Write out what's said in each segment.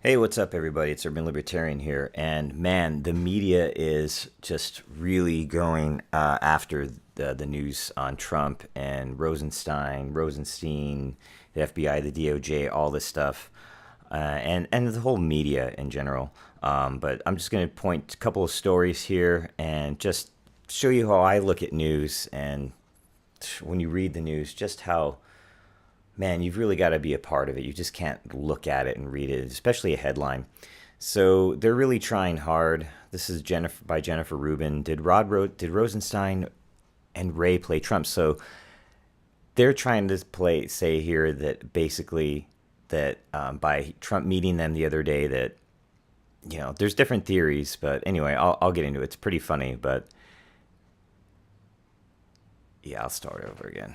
Hey, what's up, everybody? It's Urban Libertarian here. And man, the media is just really going after the news on Trump and Rosenstein, the FBI, the DOJ, all this stuff, and the whole media in general. But I'm just going to point a couple of stories here and just show you how I look at news and when you read the news, just how man, you've really got to be a part of it. You just can't look at it and read it, especially a headline. So they're really trying hard. This is Jennifer by Jennifer Rubin. Did Rosenstein and Ray play Trump? So they're trying to say here that basically that by Trump meeting them the other day that there's different theories, but anyway, I'll get into it. It's pretty funny, but yeah, I'll start over again.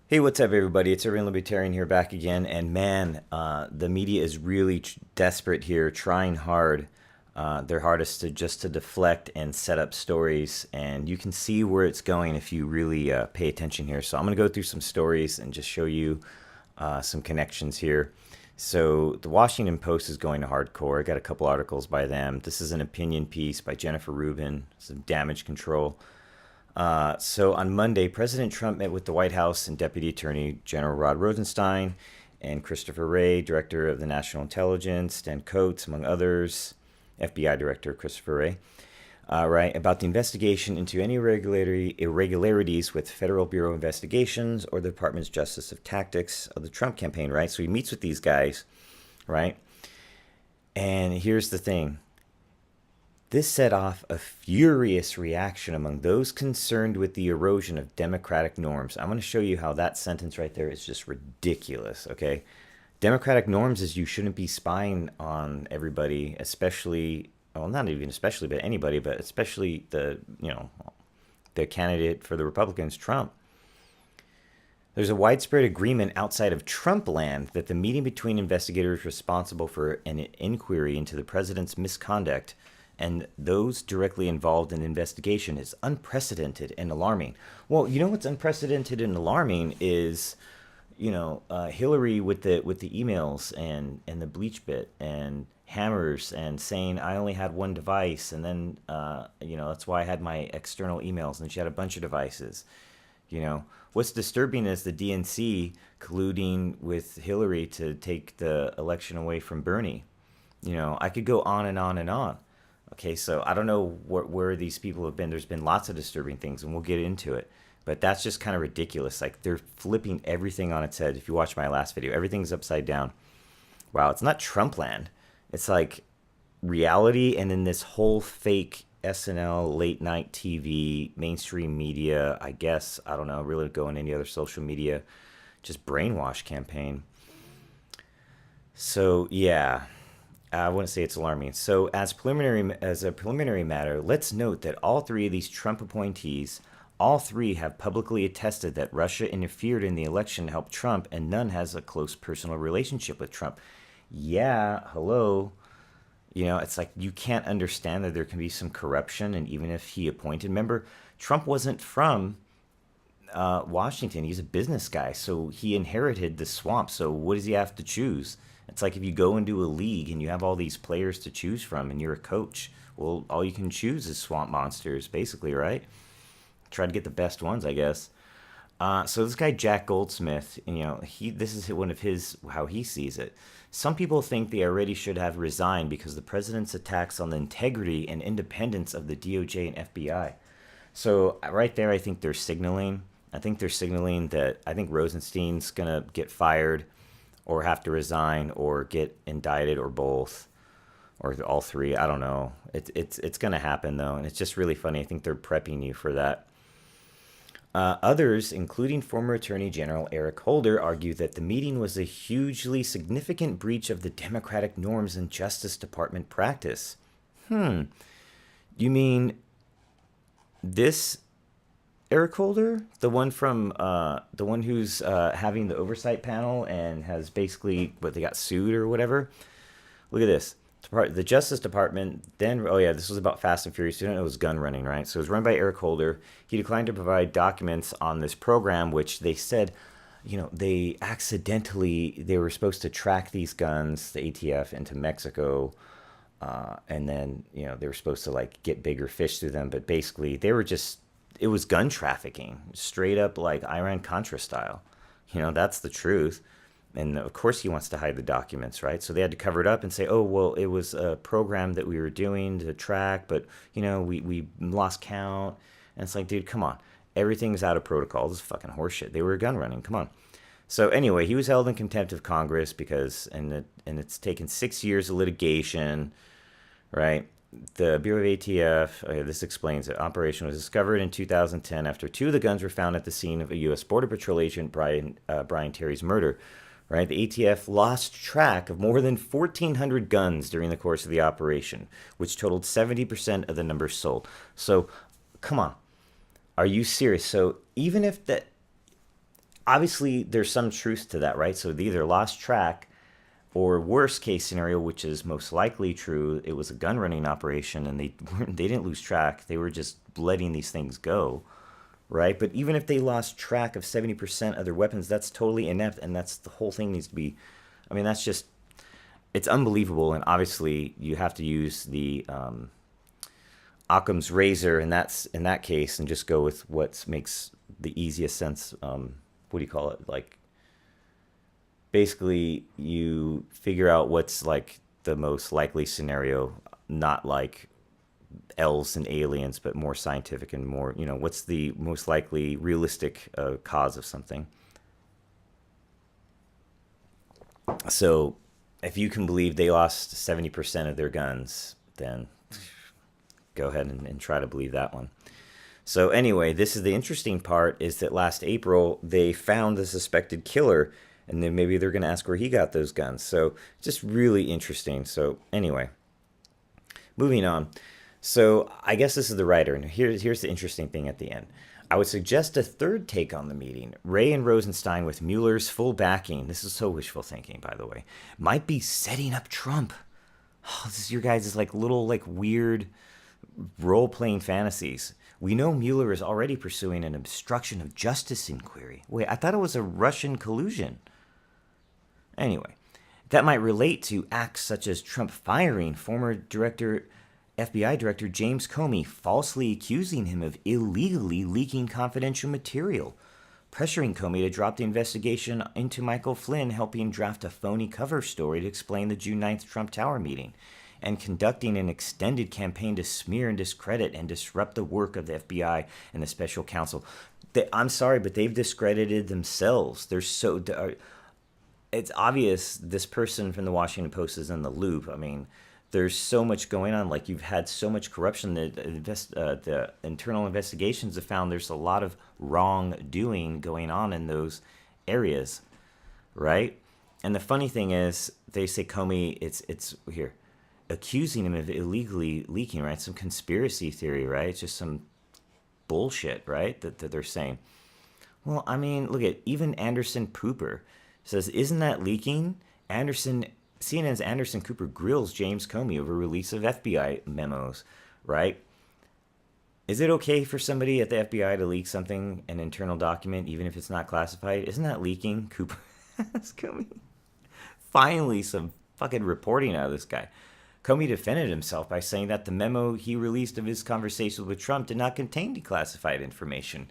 Hey, what's up, everybody? It's Urban Libertarian here back again. And man, the media is really desperate here, trying hard, their hardest to deflect and set up stories. And you can see where it's going if you really pay attention here. So I'm going to go through some stories and just show you some connections here. So the Washington Post is going to hardcore. I got a couple articles by them. This is an opinion piece by Jennifer Rubin, some damage control. So on Monday, President Trump met with the White House and Deputy Attorney General Rod Rosenstein and Christopher Wray, Director of the National Intelligence, Dan Coats, among others, FBI Director Christopher Wray, right, about the investigation into any irregularities with Federal Bureau of Investigations or the Department's Justice of Tactics of the Trump campaign, right? So he meets with these guys, right? And here's the thing. This set off a furious reaction among those concerned with the erosion of democratic norms. I'm going to show you how that sentence right there is just ridiculous, okay? Democratic norms is you shouldn't be spying on everybody, especially, well, not even especially, but anybody, but especially the candidate for the Republicans, Trump. There's a widespread agreement outside of Trump land that the meeting between investigators responsible for an inquiry into the president's misconduct and those directly involved in the investigation is unprecedented and alarming. Well, you know what's unprecedented and alarming is, Hillary with the emails and the bleach bit and hammers and saying I only had one device, and then that's why I had my external emails, and she had a bunch of devices. What's disturbing is the DNC colluding with Hillary to take the election away from Bernie. I could go on and on and on. Okay, so I don't know where these people have been. There's been lots of disturbing things, and we'll get into it. But that's just kind of ridiculous. Like, they're flipping everything on its head. If you watch my last video, everything's upside down. Wow, it's not Trump land. It's like reality, and then this whole fake SNL, late night TV, mainstream media, I guess, I don't know, really go in any other social media, just brainwash campaign. So, yeah. I wouldn't say it's alarming. So as a preliminary matter, let's note that all three of these Trump appointees, all three have publicly attested that Russia interfered in the election to help Trump, and none has a close personal relationship with Trump. Yeah, hello. It's like you can't understand that there can be some corruption, and even if he appointed, remember, Trump wasn't from Washington. He's a business guy, so he inherited the swamp. So what does he have to choose? It's like if you go into a league and you have all these players to choose from and you're a coach, well, all you can choose is swamp monsters, basically, right? Try to get the best ones, I guess. So this guy, Jack Goldsmith, this is one of his, how he sees it. Some people think they already should have resigned because the president's attacks on the integrity and independence of the DOJ and FBI. So right there, I think they're signaling. That I think Rosenstein's going to get fired or have to resign or get indicted or both or all three. I don't know. It's going to happen, though, and it's just really funny. I think they're prepping you for that. Others, including former Attorney General Eric Holder, argue that the meeting was a hugely significant breach of the democratic norms and Justice Department practice. You mean this Eric Holder, the one who's having the oversight panel and has basically they got sued or whatever. Look at this. The Justice Department then, this was about Fast and Furious. You don't know it was gun running, right? So it was run by Eric Holder. He declined to provide documents on this program, which they said they accidentally, they were supposed to track these guns, the ATF, into Mexico. And then, they were supposed to like get bigger fish through them. But basically, it was gun trafficking, straight up like Iran Contra style. That's the truth. And of course, he wants to hide the documents, right? So they had to cover it up and say, oh, well, it was a program that we were doing to track, but, we lost count. And it's like, dude, come on. Everything's out of protocol. This is fucking horseshit. They were gun running. Come on. So anyway, he was held in contempt of Congress because, and it's taken 6 years of litigation, right? The Bureau of ATF, this explains it. Operation was discovered in 2010 after two of the guns were found at the scene of a U.S. Border Patrol agent, Brian Terry's murder. Right? The ATF lost track of more than 1,400 guns during the course of the operation, which totaled 70% of the numbers sold. So, come on. Are you serious? So, even if that, obviously, there's some truth to that, right? So, they either lost track, or worst case scenario, which is most likely true, it was a gun running operation and they didn't lose track. They were just letting these things go, right? But even if they lost track of 70% of their weapons, that's totally inept, and that's the whole thing needs to be. I mean, that's just, it's unbelievable. And obviously, you have to use the Occam's razor in that case, and just go with what makes the easiest sense. What do you call it? Like, basically, you figure out what's like the most likely scenario, not like elves and aliens, but more scientific and more, what's the most likely realistic cause of something. So if you can believe they lost 70% of their guns, then go ahead and try to believe that one. So anyway, this is the interesting part, is that last April they found the suspected killer, and then maybe they're going to ask where he got those guns. So just really interesting. So anyway, moving on. So I guess this is the writer, and here's the interesting thing at the end. I would suggest a third take on the meeting. Wray and Rosenstein, with Mueller's full backing, this is so wishful thinking, by the way, might be setting up Trump. Oh, this is your guys' like little like weird role-playing fantasies. We know Mueller is already pursuing an obstruction of justice inquiry. Wait, I thought it was a Russian collusion. Anyway, that might relate to acts such as Trump firing former FBI Director James Comey, falsely accusing him of illegally leaking confidential material, pressuring Comey to drop the investigation into Michael Flynn, helping draft a phony cover story to explain the June 9th Trump Tower meeting, and conducting an extended campaign to smear and discredit and disrupt the work of the FBI and the special counsel. I'm sorry, but they've discredited themselves. It's obvious this person from the Washington Post is in the loop. I mean, there's so much going on. Like, you've had so much corruption that the internal investigations have found there's a lot of wrongdoing going on in those areas, right? And the funny thing is, they say Comey, it's here, accusing him of illegally leaking, right? Some conspiracy theory, right? It's just some bullshit, right? That they're saying. Well, I mean, look at even Anderson Cooper says, isn't that leaking? CNN's Anderson Cooper grills James Comey over release of FBI memos, right? Is it okay for somebody at the FBI to leak something, an internal document, even if it's not classified? Isn't that leaking? Cooper asks Comey. Finally, some fucking reporting out of this guy. Comey defended himself by saying that the memo he released of his conversations with Trump did not contain declassified information,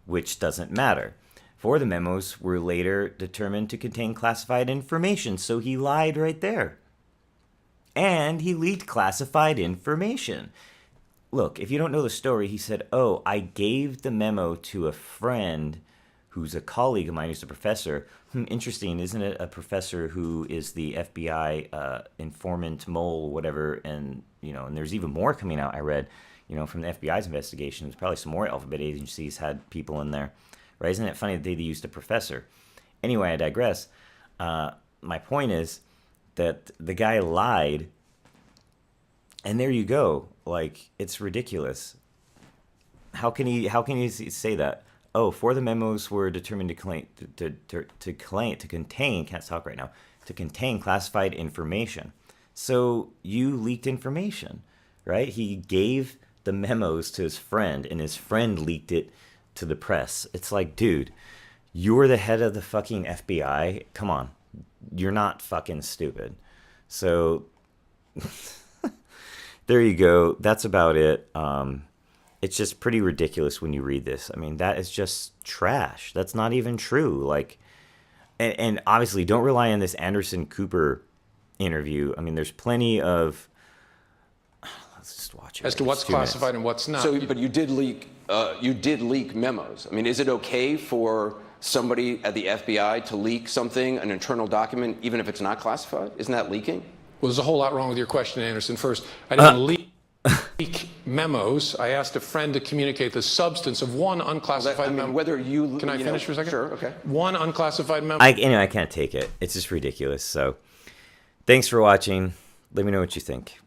which doesn't matter. For the memos were later determined to contain classified information, so he lied right there. And he leaked classified information. Look, if you don't know the story, he said, oh, I gave the memo to a friend who's a colleague of mine, who's a professor. Interesting, isn't it? A professor who is the FBI informant, mole, whatever, and there's even more coming out, I read, from the FBI's investigations. Probably some more alphabet agencies had people in there. Right? Isn't it funny that they used a professor? Anyway, I digress. My point is that the guy lied, and there you go. Like, it's ridiculous. How can he say that? Oh, for the memos were determined to contain, can't talk right now, to contain classified information. So you leaked information, right? He gave the memos to his friend, and his friend leaked it to the press. It's like, dude, You're the head of the fucking FBI. Come on. You're not fucking stupid. So there you go. That's about it. It's just pretty ridiculous when you read this. I mean, that is just trash. That's not even true. Like, and obviously don't rely on this Anderson Cooper interview. I mean, there's plenty of, let's just watch it. As to what's classified and what's not. So, but you did leak memos. I mean, is it okay for somebody at the FBI to leak something, an internal document, even if it's not classified? Isn't that leaking? Well, there's a whole lot wrong with your question, Anderson. First, I didn't leak memos. I asked a friend to communicate the substance of one unclassified memo. Whether you... Can I finish for a second? Sure, okay. One unclassified memo. Anyway, I can't take it. It's just ridiculous. So thanks for watching. Let me know what you think.